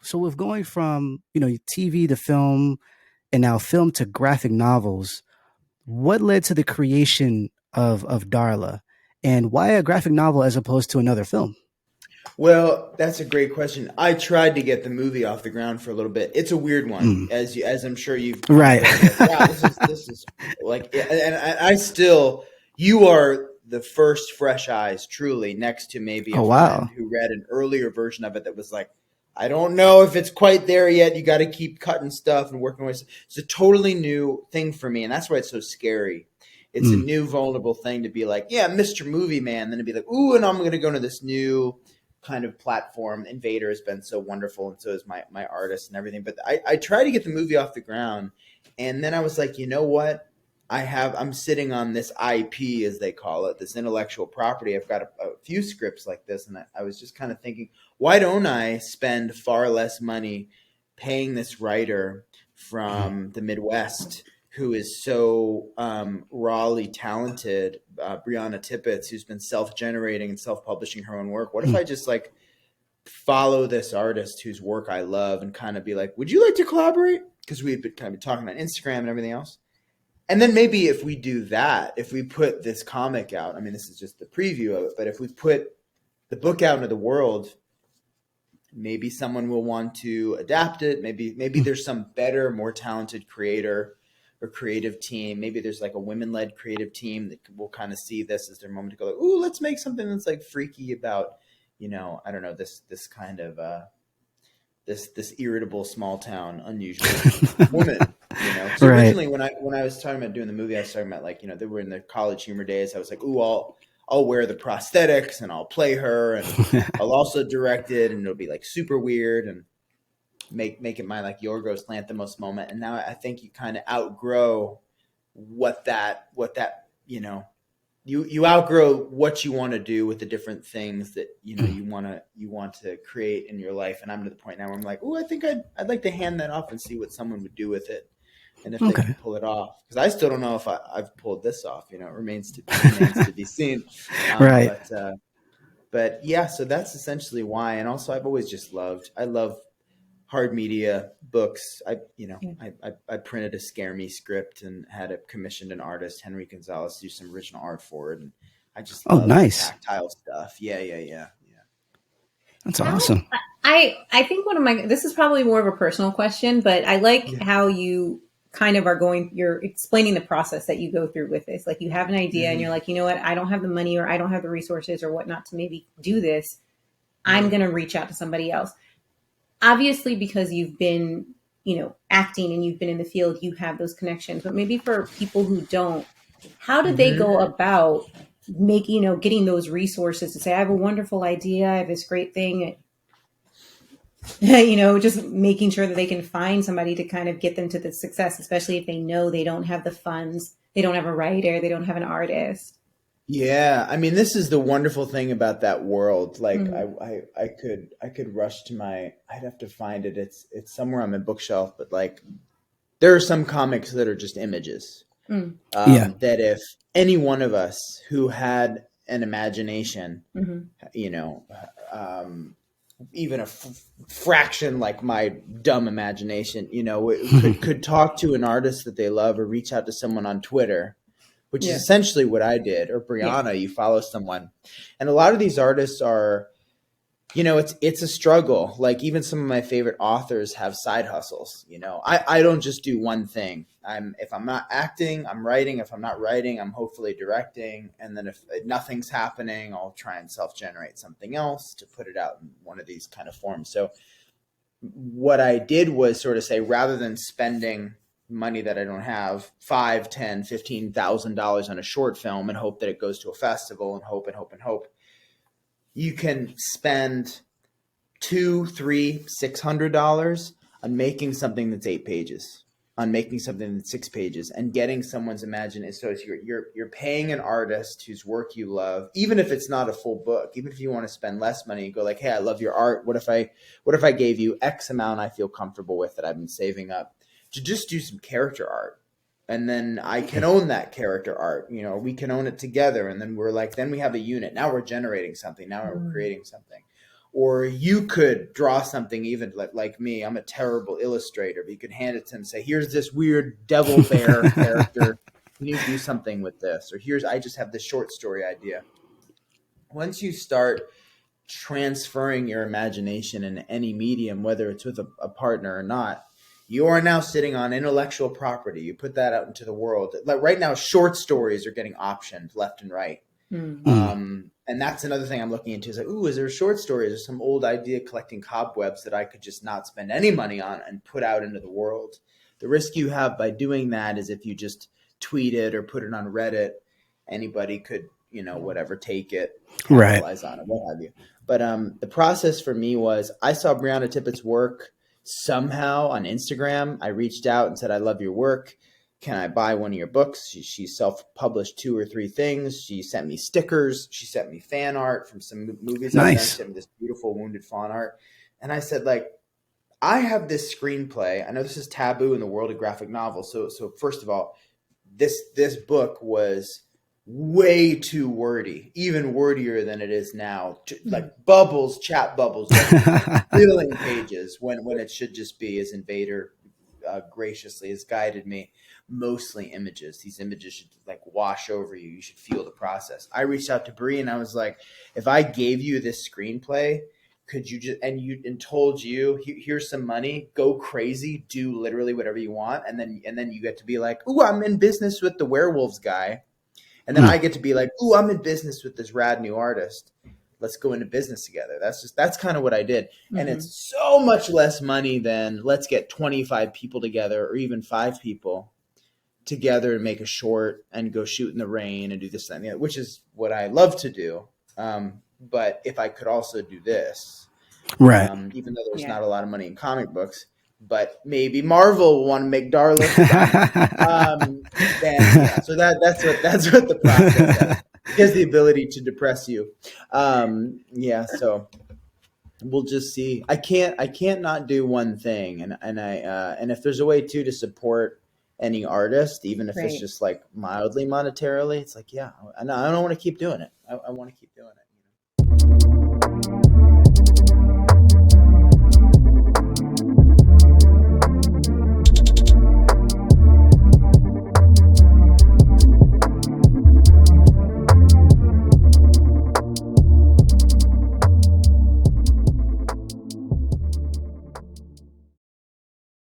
So with going from, TV to film and now film to graphic novels, what led to the creation of Darla, and why a graphic novel as opposed to another film? Well, that's a great question. I tried to get the movie off the ground for a little bit. It's a weird one, Mm, as I'm sure you've right. heard. Like, wow, this is like, and I still, you are the first fresh eyes, truly, next to maybe a Oh friend wow. who read an earlier version of it that was like, I don't know if it's quite there yet. You got to keep cutting stuff and working with. It's a totally new thing for me, and that's why it's so scary. It's a Mm, new vulnerable thing to be like, yeah, Mr. Movie Man, then to be like, ooh, and I'm going to go to this new kind of platform. Invader has been so wonderful, and so is my artist and everything. But I try to get the movie off the ground, and then I was like, you know what? I'm sitting on this IP, as they call it, this intellectual property. I've got a few scripts like this, and I was just kind of thinking, why don't I spend far less money paying this writer mm, from the Midwest who is so rawly talented, Brianna Tippett, who's been self-generating and self-publishing her own work. What if mm. I just like follow this artist whose work I love and kind of be like, would you like to collaborate? Because we've been kind of talking on Instagram and everything else. And then maybe if we do that, if we put this comic out, I mean, this is just the preview of it, but if we put the book out into the world, maybe someone will want to adapt it. Maybe there's some better, more talented creator or creative team. Maybe there's like a women-led creative team that will kind of see this as their moment to go like, ooh, let's make something that's like freaky about, I don't know, this kind of this irritable small town unusual woman. Because Right. originally when I was talking about doing the movie, I was talking about like, they were in their college humor days. I was like, ooh, I'll wear the prosthetics and I'll play her and I'll also direct it, and it'll be like super weird and make it my like Yorgos Lanthimos moment. And now I think you kind of outgrow what that you outgrow what you want to do with the different things that Mm, you want to create in your life. And I'm to the point now where I'm like, oh, I think I'd like to hand that off and see what someone would do with it, and if they can okay. pull it off. Because I still don't know if I've pulled this off. It remains to be seen. Um, Right. but uh, but yeah, so that's essentially why. And also, I love hard media books. Yeah. I printed a G.A.M.E script and had it commissioned an artist, Henry Gonzalez, do some original art for it. And I just Oh, love the nice. tactile stuff. Yeah. That's How awesome. I think one of my this is probably more of a personal question, but I like Yeah. how you kind of you're explaining the process that you go through with this. Like you have an idea and Hmm. you're like, you know what, I don't have the money or I don't have the resources or whatnot to maybe do this. I'm Yeah. gonna reach out to somebody else. Obviously, because you've been, acting and you've been in the field, you have those connections. But maybe for people who don't, how do they Hmm. go about making, getting those resources to say, I have a wonderful idea, I have this great thing, just making sure that they can find somebody to kind of get them to the success, especially if they know they don't have the funds, they don't have a writer, they don't have an artist. Yeah, I mean, this is the wonderful thing about that world. Like, Mm, I could rush to I'd have to find it. It's somewhere on my bookshelf, but like, there are some comics that are just images. mm, Yeah. That if any one of us who had an imagination, mm-hmm. you know, um, even a fraction like my dumb imagination, could talk to an artist that they love or reach out to someone on Twitter, which is Yeah. essentially what I did. Or Yeah. Brianna, you follow someone, and a lot of these artists are, it's a struggle. Like even some of my favorite authors have side hustles. I don't just do one thing. If I'm not acting, I'm writing. If I'm not writing, I'm hopefully directing. And then if nothing's happening, I'll try and self-generate something else to put it out in one of these kind of forms. So what I did was sort of say, rather than spending money that I don't have, 5, 10, $15,000 on a short film and hope that it goes to a festival and hope and hope and hope, you can spend two, three, $600 on making something that's 8 pages, on making something that's 6 pages, and getting someone's imagination. So it's you're paying an artist whose work you love, even if it's not a full book, even if you want to spend less money, you go like, hey, I love your art. What if I gave you X amount I feel comfortable with that I've been saving up to just do some character art? And then I can own that character art. We can own it together. And then then we have a unit. Now we're generating something. Now we're Mm. creating something. Or you could draw something even like me. I'm a terrible illustrator, but you could hand it to him and say, here's this weird devil bear character. Can you do something with this? Or I just have this short story idea. Once you start transferring your imagination in any medium, whether it's with a partner or not, you are now sitting on intellectual property. You put that out into the world. Like right now, short stories are getting optioned left and right. And that's another thing I'm looking into is like, is there short stories or some old idea collecting cobwebs that I could just not spend any money on and put out into the world? The risk you have by doing that is if you just tweet it or put it on Reddit, anybody could, whatever, take it, capitalize on it, what have you. But the process for me was I saw Brianna Tippett's work somehow on Instagram. I reached out and said, I love your work. Can I buy one of your books? She self-published 2 or 3 things. She sent me stickers. She sent me fan art from some movies I've done. She sent me this beautiful Wounded Fawn art. And I said, like, I have this screenplay. I know this is taboo in the world of graphic novels. So first of all, this book was way too wordy, even wordier than it is now. Like bubbles, chat bubbles, filling pages when it should just be, as Invader graciously has guided me, mostly images. These images should like wash over you. You should feel the process. I reached out to Bree and I was like, if I gave you this screenplay, could you just and told you, here's some money, go crazy, do literally whatever you want, and then you get to be like, ooh, I'm in business with the werewolves guy, and then I get to be like, ooh, I'm in business with this rad new artist. Let's go into business together. That's kind of what I did. And it's so much less money than let's get 25 people together or even 5 people together and make a short and go shoot in the rain and do this and that, which is what I love to do. But if I could also do this, even though there's not a lot of money in comic books, but maybe Marvel will want to make Darla. So that's what the process is. It has the ability to depress you. So we'll just see. I can't not do one thing, and if there's a way to support any artist, even if it's just like mildly monetarily, it's like, I don't want to keep doing it. I want to keep